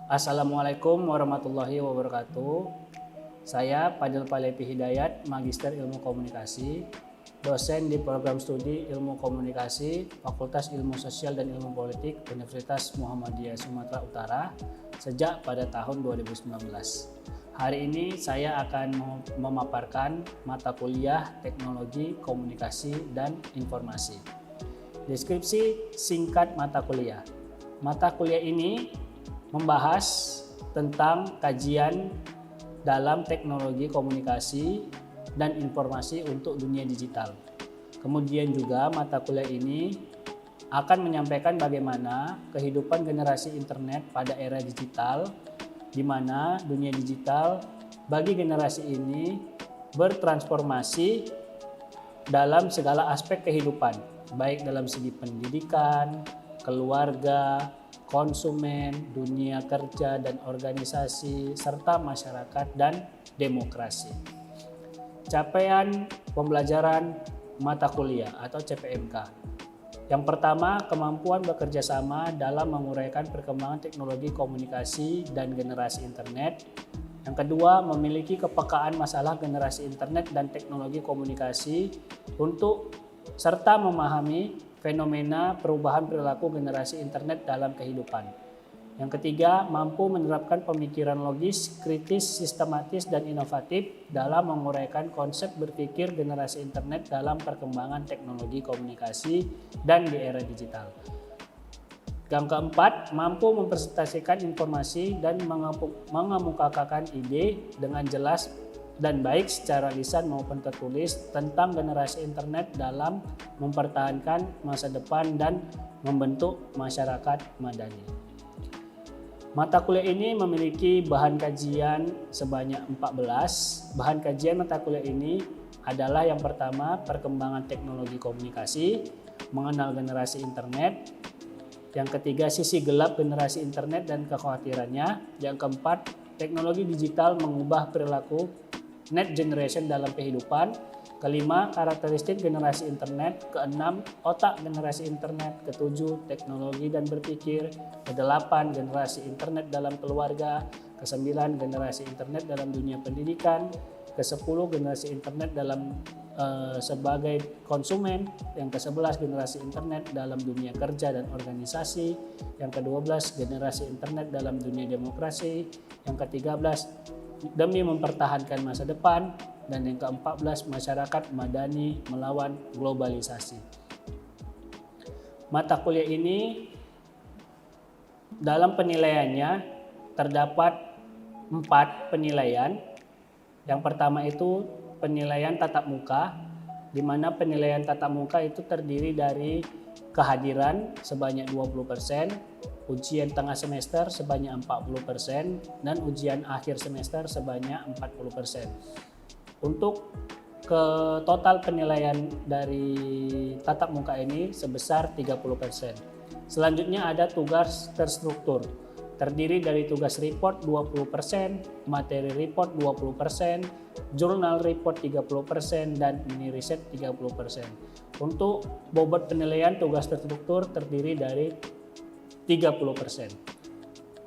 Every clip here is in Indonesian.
Assalamualaikum warahmatullahi wabarakatuh. Saya Fadil Palevi Hidayat, Magister Ilmu Komunikasi, dosen di program studi Ilmu Komunikasi, Fakultas Ilmu Sosial dan Ilmu Politik, Universitas Muhammadiyah Sumatera Utara sejak pada tahun 2019. Hari ini saya akan memaparkan mata kuliah Teknologi Komunikasi dan Informasi. Deskripsi singkat mata kuliah. Mata kuliah ini membahas tentang kajian dalam teknologi komunikasi dan informasi untuk dunia digital. Kemudian juga mata kuliah ini akan menyampaikan bagaimana kehidupan generasi internet pada era digital, di mana dunia digital bagi generasi ini bertransformasi dalam segala aspek kehidupan, baik dalam segi pendidikan, keluarga, konsumen, dunia kerja dan organisasi, serta masyarakat dan demokrasi. Capaian pembelajaran mata kuliah atau CPMK. Yang pertama, kemampuan bekerja sama dalam menguraikan perkembangan teknologi komunikasi dan generasi internet. Yang kedua, memiliki kepekaan masalah generasi internet dan teknologi komunikasi untuk serta memahami fenomena perubahan perilaku generasi internet dalam kehidupan. Yang ketiga, mampu menerapkan pemikiran logis, kritis, sistematis, dan inovatif dalam menguraikan konsep berpikir generasi internet dalam perkembangan teknologi komunikasi dan di era digital. Yang keempat, mampu mempresentasikan informasi dan mengemukakan ide dengan jelas dan baik secara lisan maupun tertulis tentang generasi internet dalam mempertahankan masa depan dan membentuk masyarakat madani. Mata kuliah ini memiliki bahan kajian sebanyak 14. Bahan kajian mata kuliah ini adalah yang pertama, perkembangan teknologi komunikasi, mengenal generasi internet. Yang ketiga, sisi gelap generasi internet dan kekhawatirannya. Yang keempat, teknologi digital mengubah perilaku Net Generation dalam kehidupan. Kelima, karakteristik generasi internet. Keenam, otak generasi internet. Ketujuh, teknologi dan berpikir. Kedelapan, generasi internet dalam keluarga. Kesembilan, generasi internet dalam dunia pendidikan. Kesepuluh, generasi internet dalam sebagai konsumen. Yang ke-11, generasi internet dalam dunia kerja dan organisasi. Yang ke-12, generasi internet dalam dunia demokrasi. Yang ke-13, demi mempertahankan masa depan. Dan yang ke-14, masyarakat madani melawan globalisasi. Mata kuliah ini dalam penilaiannya terdapat 4 penilaian. Yang pertama itu penilaian tatap muka, di mana penilaian tatap muka itu terdiri dari kehadiran sebanyak 20%, ujian tengah semester sebanyak 40%, dan ujian akhir semester sebanyak 40%. Untuk ke total penilaian dari tatap muka ini sebesar 30%. Selanjutnya ada tugas terstruktur, terdiri dari tugas report 20%, materi report 20%, jurnal report 30%, dan mini riset 30%. Untuk bobot penilaian tugas terstruktur terdiri dari 30%.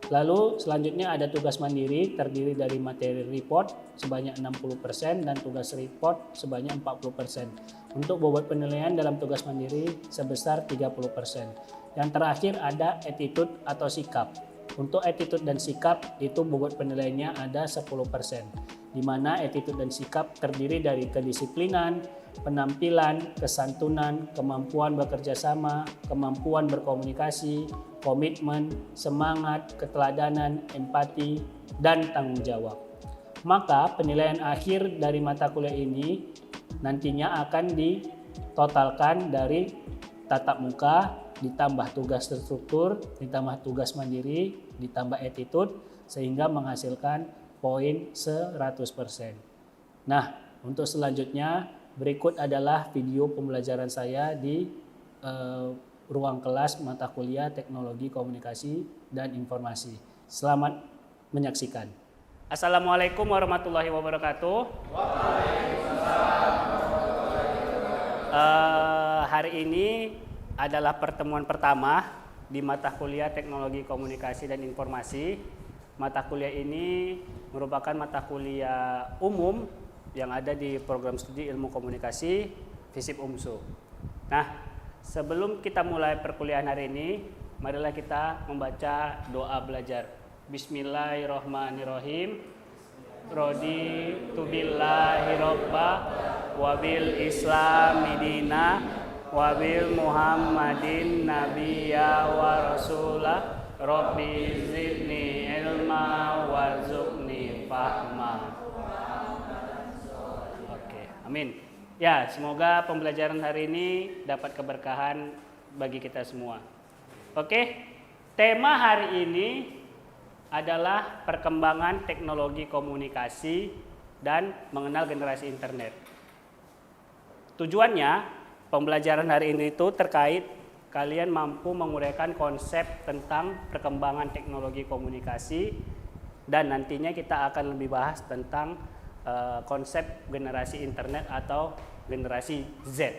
Lalu selanjutnya ada tugas mandiri terdiri dari materi report sebanyak 60% dan tugas report sebanyak 40%. Untuk bobot penilaian dalam tugas mandiri sebesar 30%. Yang terakhir ada attitude atau sikap. Untuk attitude dan sikap itu bobot penilaiannya ada 10%. Di mana attitude dan sikap terdiri dari kedisiplinan, penampilan, kesantunan, kemampuan bekerja sama, kemampuan berkomunikasi, komitmen, semangat, keteladanan, empati, dan tanggung jawab. Maka penilaian akhir dari mata kuliah ini nantinya akan ditotalkan dari tatap muka, ditambah tugas terstruktur, ditambah tugas mandiri, ditambah attitude, sehingga menghasilkan poin 100%. Nah, untuk selanjutnya berikut adalah video pembelajaran saya di ruang kelas mata kuliah Teknologi Komunikasi dan Informasi. Selamat menyaksikan. Assalamualaikum warahmatullahi wabarakatuh. Hari ini adalah pertemuan pertama di mata kuliah Teknologi Komunikasi dan Informasi. mata kuliah ini merupakan mata kuliah umum yang ada di program studi ilmu komunikasi FISIP UMSU. Nah, sebelum kita mulai perkuliahan hari ini, marilah kita membaca doa belajar. Bismillahirrahmanirrahim. Raditu billahi robba wabil islami dina wabil muhammadin nabiyya wa rasulah rabbi zidni ilma warzuqni fahma. Oke, amin. Ya, semoga pembelajaran hari ini dapat keberkahan bagi kita semua. Oke, tema hari ini adalah perkembangan teknologi komunikasi dan mengenal generasi internet. Tujuannya, pembelajaran hari ini itu terkait kalian mampu menguraikan konsep tentang perkembangan teknologi komunikasi dan nantinya kita akan lebih bahas tentang konsep generasi internet atau generasi Z.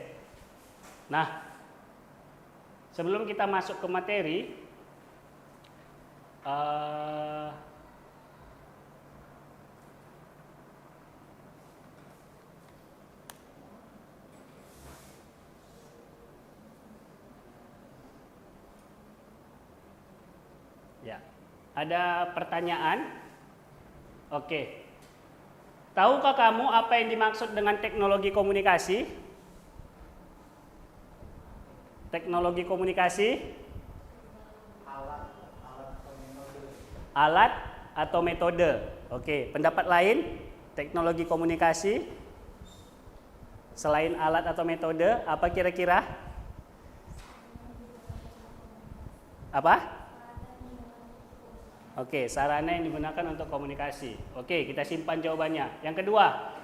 Nah, sebelum kita masuk ke materi, ya, ada pertanyaan? Oke. Tahukah kamu apa yang dimaksud dengan teknologi komunikasi? Teknologi komunikasi? Alat atau metode. Oke, pendapat lain? Teknologi komunikasi selain alat atau metode, apa kira-kira? Apa? Oke, sarana yang digunakan untuk komunikasi. Oke, kita simpan jawabannya. Yang kedua,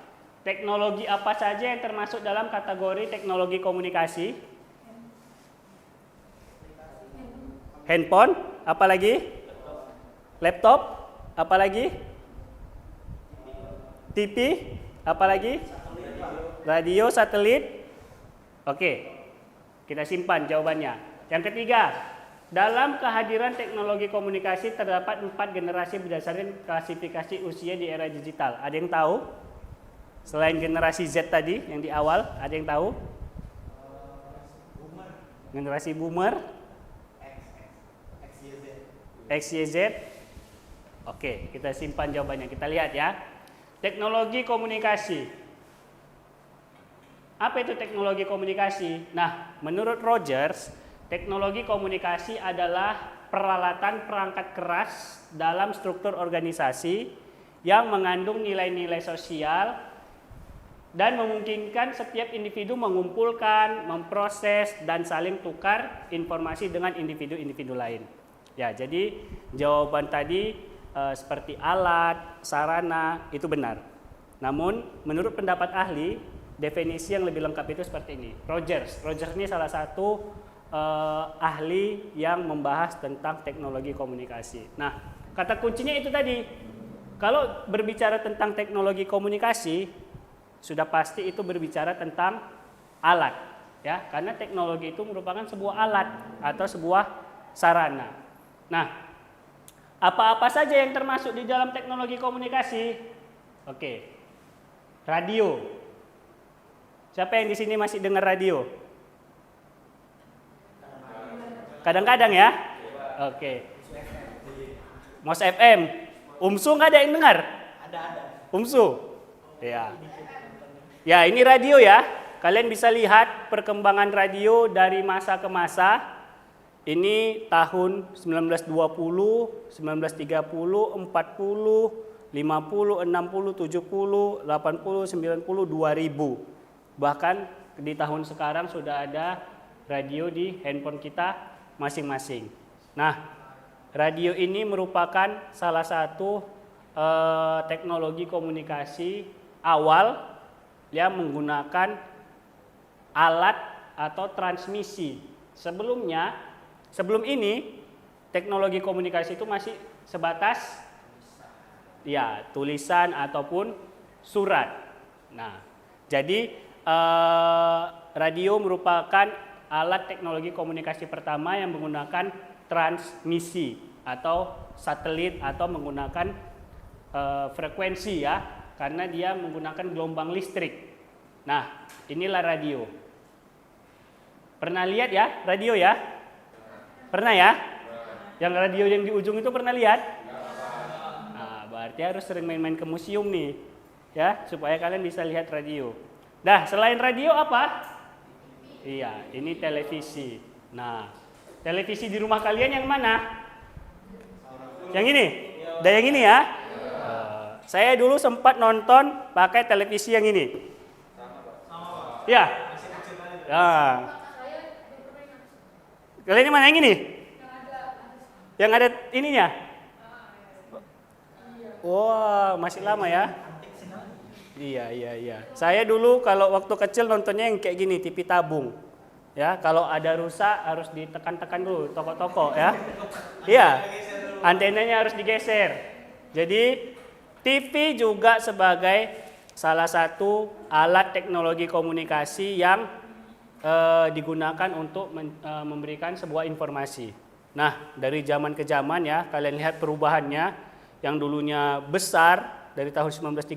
teknologi apa saja yang termasuk dalam kategori teknologi komunikasi? Handphone, apa lagi? Laptop, apa lagi? TV, apa lagi? Radio, satelit. Oke, kita simpan jawabannya. Yang ketiga, dalam kehadiran teknologi komunikasi terdapat 4 generasi berdasarkan klasifikasi usia di era digital. Ada yang tahu? Selain generasi Z tadi yang di awal, ada yang tahu? Generasi boomer, XYZ. Oke, kita simpan jawabannya. Kita lihat ya. Teknologi komunikasi. Apa itu teknologi komunikasi? Nah, menurut Rogers, teknologi komunikasi adalah peralatan perangkat keras dalam struktur organisasi yang mengandung nilai-nilai sosial dan memungkinkan setiap individu mengumpulkan, memproses, dan saling tukar informasi dengan individu-individu lain. Ya, jadi jawaban tadi seperti alat, sarana, itu benar. Namun, menurut pendapat ahli, definisi yang lebih lengkap itu seperti ini. Rogers ini salah satu ahli yang membahas tentang teknologi komunikasi. Nah, kata kuncinya itu tadi. Kalau berbicara tentang teknologi komunikasi, sudah pasti itu berbicara tentang alat, ya, karena teknologi itu merupakan sebuah alat atau sebuah sarana. Nah, apa-apa saja yang termasuk di dalam teknologi komunikasi? Oke, radio. Siapa yang di sini masih dengar radio? Kadang-kadang ya. Oke. Mos FM. UMSU nggak ada yang dengar? Ada. UMSU. Ya. Ya, ini radio ya. Kalian bisa lihat perkembangan radio dari masa ke masa. Ini tahun 1920, 1930, 40, 50, 60, 70, 80, 90, 2000. Bahkan di tahun sekarang sudah ada radio di handphone kita masing-masing. Nah, radio ini merupakan salah satu teknologi komunikasi awal yang menggunakan alat atau transmisi. Sebelum ini teknologi komunikasi itu masih sebatas ya tulisan ataupun surat. Nah, jadi radio merupakan alat teknologi komunikasi pertama yang menggunakan transmisi. atau satelit atau menggunakan frekuensi ya, karena dia menggunakan gelombang listrik. Nah, inilah radio. Pernah lihat ya radio ya? Pernah ya? Yang radio yang di ujung itu pernah lihat? Nah, berarti harus sering main-main ke museum nih, ya, supaya kalian bisa lihat radio. Nah, selain radio apa? Iya, ini televisi. Nah, televisi di rumah kalian yang mana? Yang ini? Udah yang ini ya? Saya dulu sempat nonton pakai televisi yang ini. Ya. Nah. Kalian mana yang ini? Yang ada ininya? Wah, masih lama ya? Iya. Saya dulu kalau waktu kecil nontonnya yang kayak gini, TV tabung. Ya, kalau ada rusak harus ditekan-tekan dulu toko-toko ya. Iya. Antenanya harus digeser. Jadi TV juga sebagai salah satu alat teknologi komunikasi yang digunakan untuk memberikan sebuah informasi. Nah, dari zaman ke zaman ya, kalian lihat perubahannya yang dulunya besar dari tahun 1930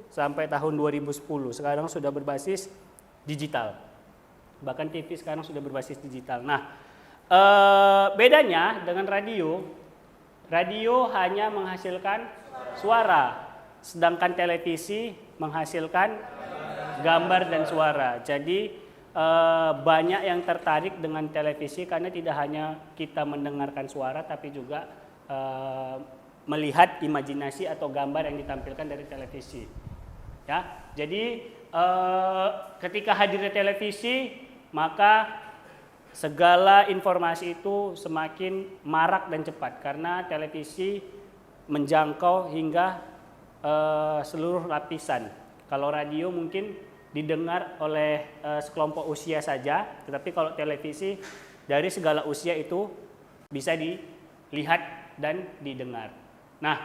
sampai tahun 2010. Sekarang sudah berbasis digital. Bahkan TV sekarang sudah berbasis digital. Nah, bedanya dengan radio hanya menghasilkan suara, sedangkan televisi menghasilkan gambar dan suara. Jadi banyak yang tertarik dengan televisi karena tidak hanya kita mendengarkan suara, tapi juga melihat imajinasi atau gambar yang ditampilkan dari televisi. Ya, jadi ketika hadirnya televisi, maka segala informasi itu semakin marak dan cepat karena televisi menjangkau hingga seluruh lapisan. Kalau radio mungkin didengar oleh sekelompok usia saja, tetapi kalau televisi dari segala usia itu bisa dilihat dan didengar. Nah,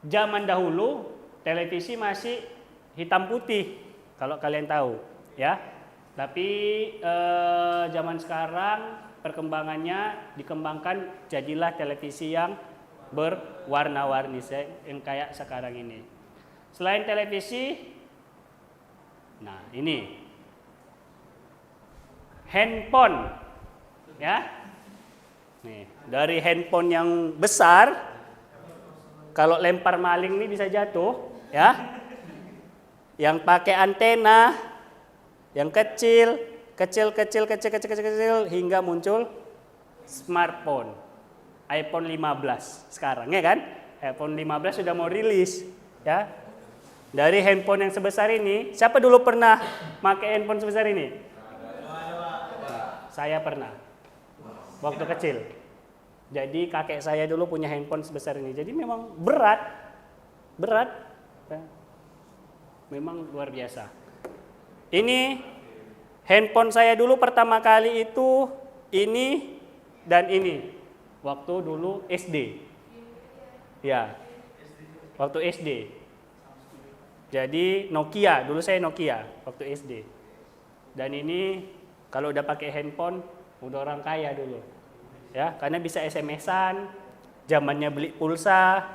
zaman dahulu televisi masih hitam putih, kalau kalian tahu, ya. Tapi zaman sekarang perkembangannya dikembangkan jadilah televisi yang berwarna-warni yang kayak sekarang ini. Selain televisi, nah ini handphone, ya. Nih, dari handphone yang besar, kalau lempar maling nih bisa jatuh, ya. Yang pakai antena, yang kecil hingga muncul smartphone. iPhone 15 sekarang ya kan? iPhone 15 sudah mau rilis, ya. Dari handphone yang sebesar ini, siapa dulu pernah pakai handphone sebesar ini? Saya pernah. Waktu kecil. Jadi kakek saya dulu punya handphone sebesar ini. Jadi memang berat. Memang luar biasa. Ini handphone saya dulu pertama kali itu ini dan ini. Waktu dulu SD. Ya. Waktu SD. Jadi Nokia, dulu saya Nokia waktu SD. Dan ini kalau udah pakai handphone udah orang kaya dulu. Ya, karena bisa SMS-an, zamannya beli pulsa.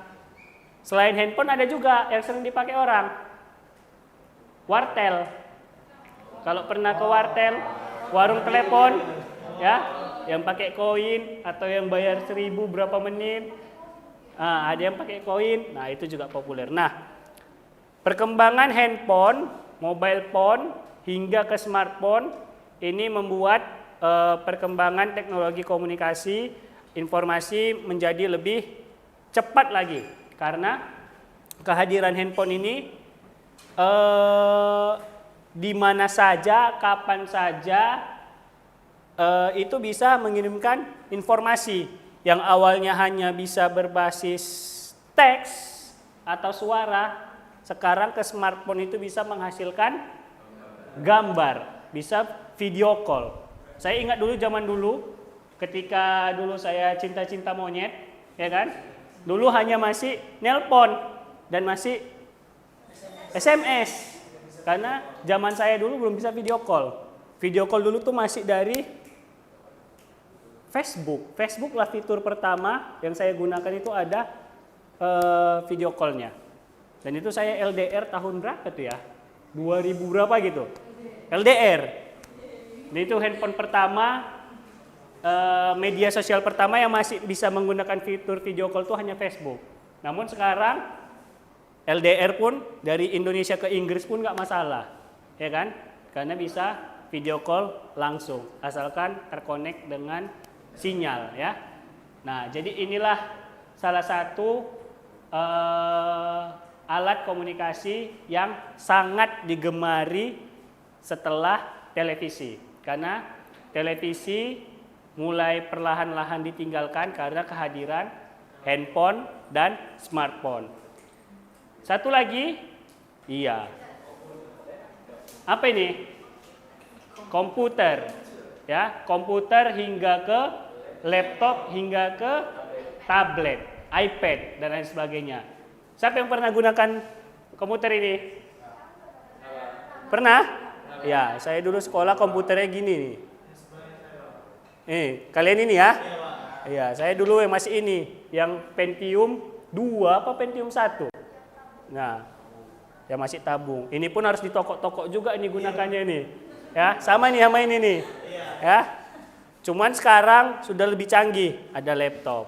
Selain handphone ada juga yang sering dipakai orang. Wartel. Kalau pernah ke wartel, warung telepon, ya, yang pakai koin atau yang bayar 1.000 berapa menit. Nah, ada yang pakai koin. Nah, itu juga populer. Nah, perkembangan handphone, mobile phone hingga ke smartphone ini membuat perkembangan teknologi komunikasi informasi menjadi lebih cepat lagi karena kehadiran handphone ini di mana saja, kapan saja itu bisa mengirimkan informasi yang awalnya hanya bisa berbasis teks atau suara, sekarang ke smartphone itu bisa menghasilkan gambar, bisa video call. Saya ingat dulu zaman dulu, ketika dulu saya cinta-cinta monyet, ya kan? Dulu hanya masih nelpon dan masih SMS. Karena zaman saya dulu belum bisa video call. Video call dulu tuh masih dari Facebook. Facebook lah fitur pertama yang saya gunakan itu ada video call-nya. Dan itu saya LDR tahun berapa tuh ya? 2000 berapa gitu? LDR. Dan itu handphone pertama, media sosial pertama yang masih bisa menggunakan fitur video call itu hanya Facebook. Namun sekarang LDR pun dari Indonesia ke Inggris pun nggak masalah, ya kan? Karena bisa video call langsung, asalkan terkonek dengan sinyal, ya. Nah, jadi inilah salah satu alat komunikasi yang sangat digemari setelah televisi, karena televisi mulai perlahan-lahan ditinggalkan karena kehadiran handphone dan smartphone. Satu lagi, iya, apa ini? Komputer, ya, komputer hingga ke laptop, hingga ke tablet, iPad dan lain sebagainya. Siapa yang pernah gunakan komputer ini? Pernah? Ya, saya dulu sekolah komputernya gini nih. Kalian ini ya? Iya, saya dulu yang masih ini, yang Pentium 2 apa Pentium 1. Nah, ya masih tabung. Ini pun harus di toko-toko juga ini gunakannya nih. Ya, sama nih sama ini nih. Ya. Cuman sekarang sudah lebih canggih, ada laptop.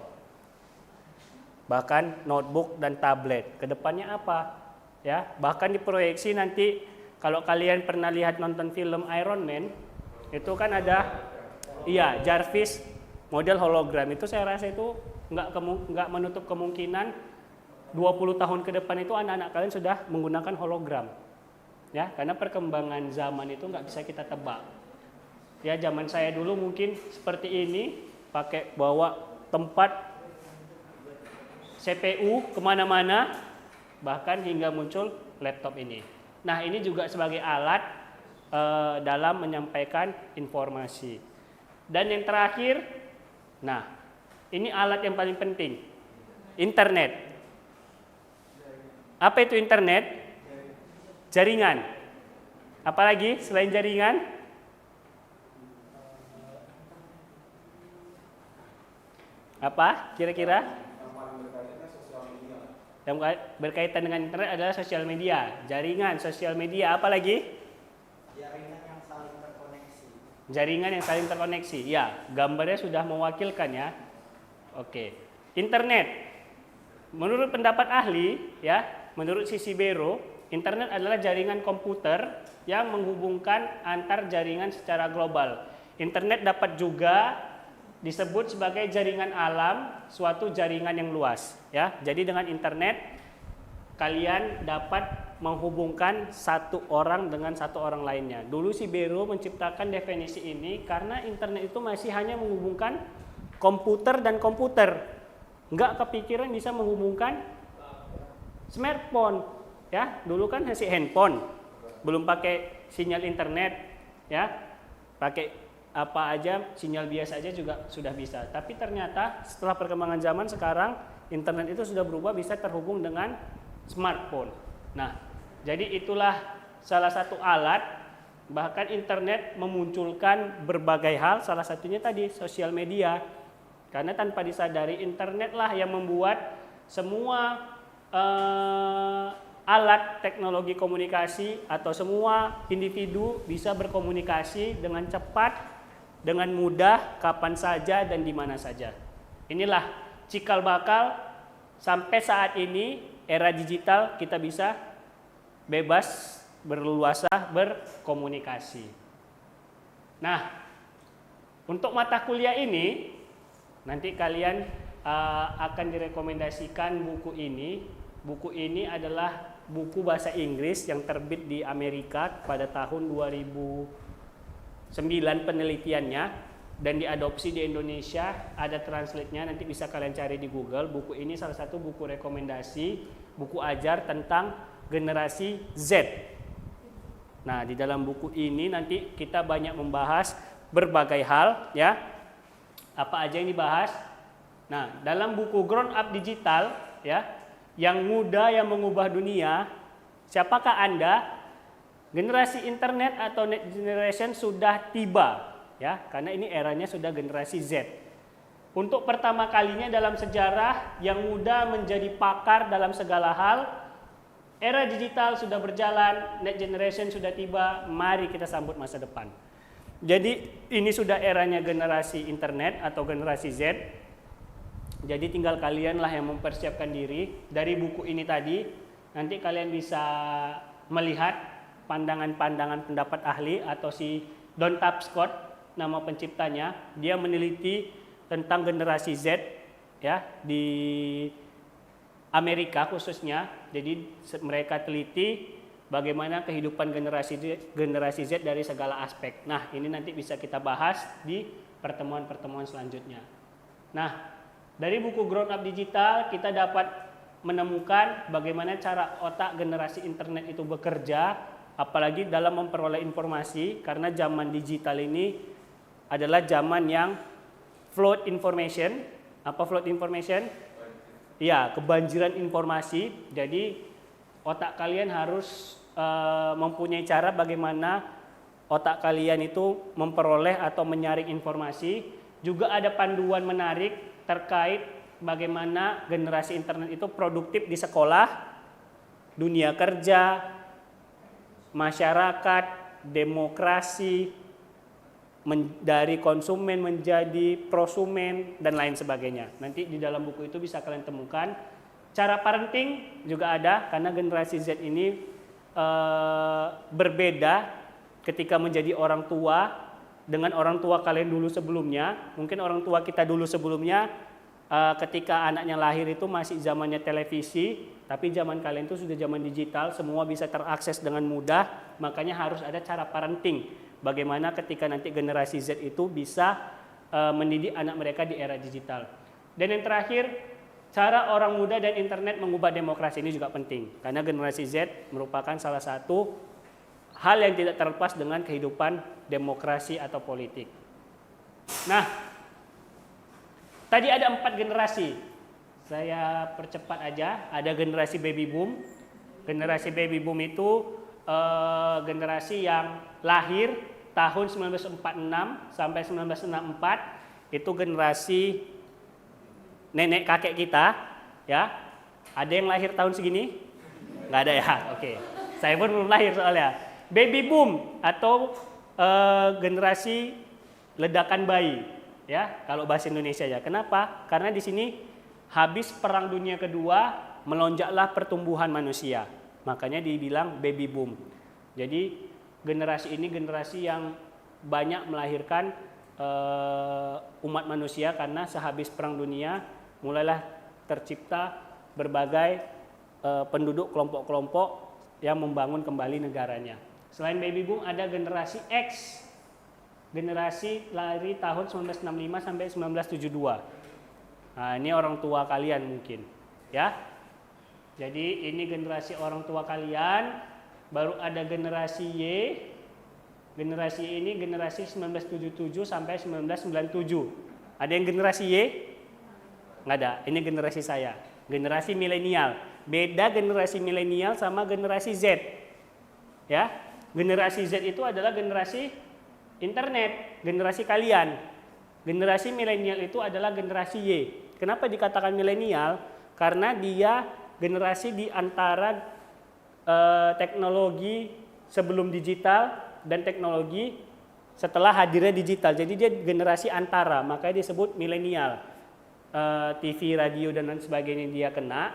Bahkan notebook dan tablet. Kedepannya apa? Ya, bahkan diproyeksi nanti kalau kalian pernah lihat nonton film Iron Man, itu kan ada Jarvis model hologram. Itu saya rasa itu nggak menutup kemungkinan 20 tahun ke depan itu anak-anak kalian sudah menggunakan hologram. Ya, karena perkembangan zaman itu nggak bisa kita tebak. Ya, zaman saya dulu mungkin seperti ini, pakai bawa tempat CPU kemana-mana, bahkan hingga muncul laptop ini. Nah, ini juga sebagai alat dalam menyampaikan informasi. Dan yang terakhir, nah, ini alat yang paling penting, internet. Apa itu internet? Jaringan. Apalagi selain jaringan? Apa kira-kira? Yang berkaitan dengan internet adalah sosial media, jaringan sosial media, apa lagi? Jaringan yang saling terkoneksi. Jaringan yang saling terkoneksi, ya, gambarnya sudah mewakilkan ya. Oke, internet. Menurut pendapat ahli, ya, menurut Sisi Bero, internet adalah jaringan komputer yang menghubungkan antar jaringan secara global. Internet dapat juga disebut sebagai jaringan alam, suatu jaringan yang luas, ya. Jadi dengan internet kalian dapat menghubungkan satu orang dengan satu orang lainnya. Dulu si Bero menciptakan definisi ini karena internet itu masih hanya menghubungkan komputer dan komputer. Nggak kepikiran bisa menghubungkan smartphone, ya. Dulu kan masih handphone, belum pakai sinyal internet, ya. Pakai apa aja, sinyal biasa aja juga sudah bisa. Tapi ternyata setelah perkembangan zaman sekarang, internet itu sudah berubah, bisa terhubung dengan smartphone. Nah, jadi itulah salah satu alat. Bahkan internet memunculkan berbagai hal, salah satunya tadi sosial media. Karena tanpa disadari, internetlah yang membuat semua alat teknologi komunikasi atau semua individu bisa berkomunikasi dengan cepat, dengan mudah, kapan saja dan di mana saja. Inilah cikal bakal sampai saat ini era digital kita bisa bebas, berleluasa berkomunikasi. Nah, untuk mata kuliah ini nanti kalian akan direkomendasikan buku ini. Buku ini adalah buku bahasa Inggris yang terbit di Amerika pada tahun 2009 penelitiannya dan diadopsi di Indonesia, ada translate-nya, nanti bisa kalian cari di Google. Buku ini salah satu buku rekomendasi, buku ajar tentang generasi Z. Nah, di dalam buku ini nanti kita banyak membahas berbagai hal, ya. Apa aja yang dibahas? Nah, dalam buku Grown Up Digital, ya, yang muda yang mengubah dunia, siapakah Anda? Generasi internet atau net generation sudah tiba, ya, karena ini eranya sudah generasi Z. Untuk pertama kalinya dalam sejarah yang muda menjadi pakar dalam segala hal, era digital sudah berjalan, next generation sudah tiba, mari kita sambut masa depan. Jadi ini sudah eranya generasi internet atau generasi Z. Jadi tinggal kalianlah yang mempersiapkan diri. Dari buku ini tadi, nanti kalian bisa melihat pandangan-pandangan pendapat ahli atau si Don Tapscott, nama penciptanya. Dia meneliti tentang generasi Z ya di Amerika khususnya. Jadi mereka teliti bagaimana kehidupan generasi Z dari segala aspek. Nah, ini nanti bisa kita bahas di pertemuan-pertemuan selanjutnya. Nah, dari buku Grown Up Digital kita dapat menemukan bagaimana cara otak generasi internet itu bekerja, apalagi dalam memperoleh informasi, karena zaman digital ini adalah zaman yang flood information. Apa flood information? Ya, kebanjiran informasi. Jadi otak kalian harus mempunyai cara bagaimana otak kalian itu memperoleh atau menyaring informasi. Juga ada panduan menarik terkait bagaimana generasi internet itu produktif di sekolah, dunia kerja, masyarakat, demokrasi, dari konsumen menjadi prosumen, dan lain sebagainya. Nanti di dalam buku itu bisa kalian temukan. Cara parenting juga ada, karena generasi Z ini berbeda ketika menjadi orang tua dengan orang tua kalian dulu sebelumnya. Mungkin orang tua kita dulu sebelumnya ketika anaknya lahir itu masih zamannya televisi, tapi zaman kalian itu sudah zaman digital, semua bisa terakses dengan mudah. Makanya harus ada cara parenting, bagaimana ketika nanti generasi Z itu bisa mendidik anak mereka di era digital. Dan yang terakhir, cara orang muda dan internet mengubah demokrasi ini juga penting, karena generasi Z merupakan salah satu hal yang tidak terlepas dengan kehidupan demokrasi atau politik. Nah, tadi ada 4 generasi. Saya percepat aja. Ada generasi baby boom. Generasi baby boom itu generasi yang lahir tahun 1946 sampai 1964. Itu generasi nenek kakek kita, ya. Ada yang lahir tahun segini? Nggak ada ya? Oke. Saya pun belum lahir soalnya. Baby boom atau generasi ledakan bayi, ya, kalau bahasa Indonesia ya. Kenapa? Karena di sini habis Perang Dunia Kedua melonjaklah pertumbuhan manusia. Makanya dibilang baby boom. Jadi generasi ini generasi yang banyak melahirkan umat manusia, karena sehabis Perang Dunia mulailah tercipta berbagai penduduk kelompok-kelompok yang membangun kembali negaranya. Selain baby boom ada generasi X. Generasi lahir tahun 1965 sampai 1972. Nah, ini orang tua kalian mungkin, ya. Jadi ini generasi orang tua kalian. Baru ada generasi Y. Generasi ini generasi 1977 sampai 1997. Ada yang generasi Y? Nggak ada. Ini generasi saya. Generasi milenial. Beda generasi milenial sama generasi Z. Ya. Generasi Z itu adalah generasi internet, generasi kalian. Generasi milenial itu adalah generasi Y. Kenapa dikatakan milenial? Karena dia generasi di antara teknologi sebelum digital dan teknologi setelah hadirnya digital. Jadi dia generasi antara, makanya disebut milenial. TV, radio dan lain sebagainya dia kena.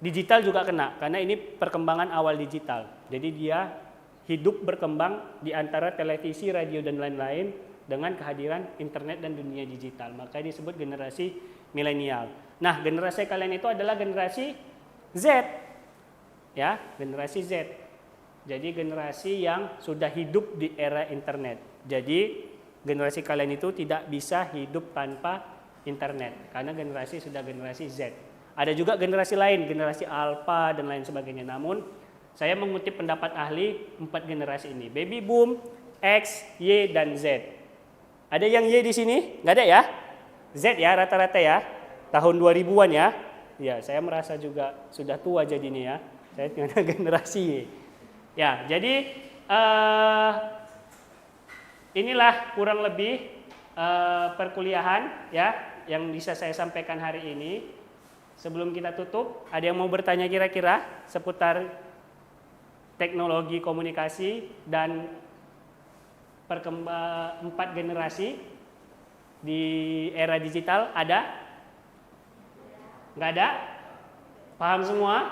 Digital juga kena, karena ini perkembangan awal digital. Jadi dia hidup berkembang di antara televisi, radio dan lain-lain dengan kehadiran internet dan dunia digital. Makanya disebut generasi milenial. Nah, generasi kalian itu adalah generasi Z. Ya, generasi Z. Jadi generasi yang sudah hidup di era internet. Jadi generasi kalian itu tidak bisa hidup tanpa internet, karena generasi sudah generasi Z. Ada juga generasi lain, generasi Alpha dan lain sebagainya. Namun saya mengutip pendapat ahli 4 generasi ini. Baby boom, X, Y, dan Z. Ada yang Y di sini? Nggak ada ya? Z ya rata-rata ya. Tahun 2000-an ya. Ya, saya merasa juga sudah tua jadinya ya. Saya generasi Y. Ya, jadi inilah kurang lebih perkuliahan ya yang bisa saya sampaikan hari ini. Sebelum kita tutup, ada yang mau bertanya kira-kira seputar teknologi komunikasi dan perkembangan 4 generasi di era digital? Ada? Nggak ada? Paham semua?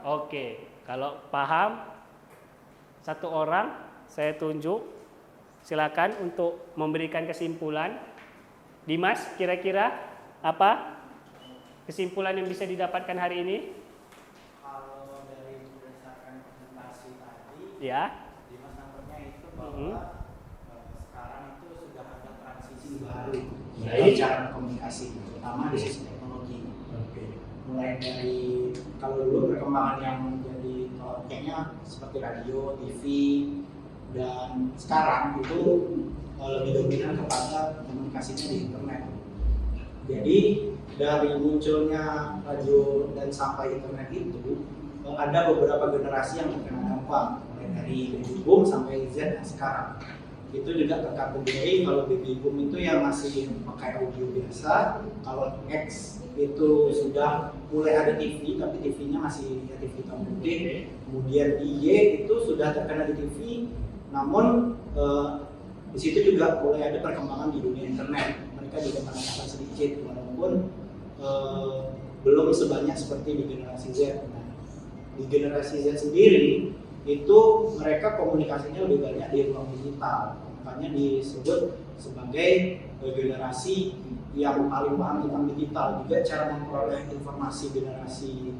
Oke, kalau paham satu orang saya tunjuk, silakan untuk memberikan kesimpulan. Dimas, kira-kira apa kesimpulan yang bisa didapatkan hari ini? Kalau dari berdasarkan presentasi tadi, Ya. Dimas nampaknya itu bahwa sekarang itu sudah ada transisi baru dari cara komunikasi, terutama di sisi teknologi. Mulai dari kalau dulu perkembangan yang menjadi kayaknya seperti radio, TV, dan sekarang itu lebih dominan kepada komunikasinya di internet. Jadi dari munculnya radio dan sampai internet itu ada beberapa generasi yang terkena dampak, mulai dari baby boom sampai Z yang sekarang. Itu juga terkategori kalau baby boom itu yang masih pakai audio biasa, kalau X itu sudah mulai ada TV tapi TV-nya masih ya, TV hitam putih. Kemudian Y itu sudah terkena di TV, namun di situ juga mulai ada perkembangan di dunia internet. Mereka juga merasakan sedikit, walaupun belum sebanyak seperti di generasi Z. Nah, di generasi Z sendiri itu mereka komunikasinya lebih banyak di ruang digital, makanya disebut sebagai generasi yang paling paham tentang digital. Juga cara memperoleh informasi generasi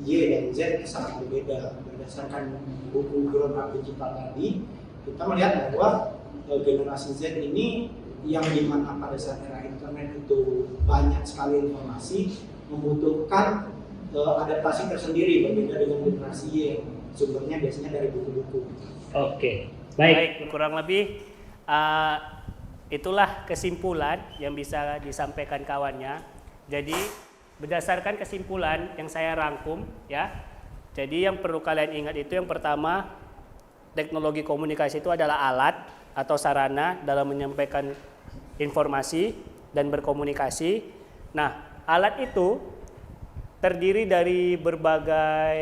Y dan Z sangat berbeda. Berdasarkan buku Grown Up Digital tadi, kita melihat bahwa generasi Z ini yang dimana pada saat era internet itu banyak sekali informasi, membutuhkan adaptasi tersendiri berbeda dengan generasi Y, sumbernya biasanya dari buku-buku. Oke, baik. Kurang lebih itulah kesimpulan yang bisa disampaikan kawannya. Jadi berdasarkan kesimpulan yang saya rangkum ya. Jadi yang perlu kalian ingat itu yang pertama, teknologi komunikasi itu adalah alat atau sarana dalam menyampaikan informasi dan berkomunikasi. Nah, alat itu terdiri dari berbagai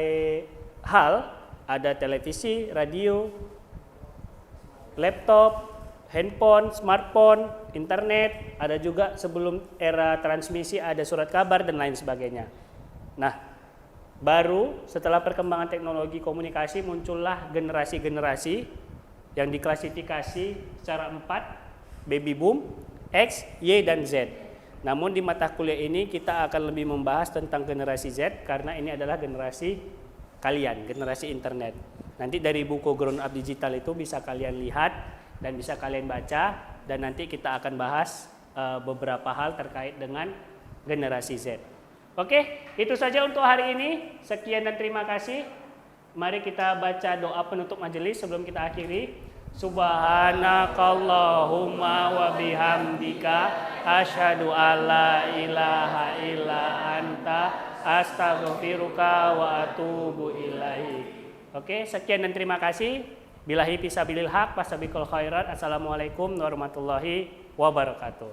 hal, ada televisi, radio, laptop, handphone, smartphone, internet, ada juga sebelum era transmisi ada surat kabar dan lain sebagainya. Nah, baru setelah perkembangan teknologi komunikasi muncullah generasi-generasi yang diklasifikasi secara 4, baby boom, X, Y, dan Z. Namun di mata kuliah ini kita akan lebih membahas tentang generasi Z karena ini adalah generasi kalian, generasi internet. Nanti dari buku Grown Up Digital itu bisa kalian lihat dan bisa kalian baca, dan nanti kita akan bahas beberapa hal terkait dengan generasi Z. Oke, itu saja untuk hari ini. Sekian dan terima kasih. Mari kita baca doa penutup majelis sebelum kita akhiri. Subhanakallahumma wa bihamdika asyhadu alla ilaha illa anta astaghfiruka wa atubu ilaik. Oke, sekian dan terima kasih. Billahi fisabilil haq, wasabiqul khairat. Assalamualaikum warahmatullahi wabarakatuh.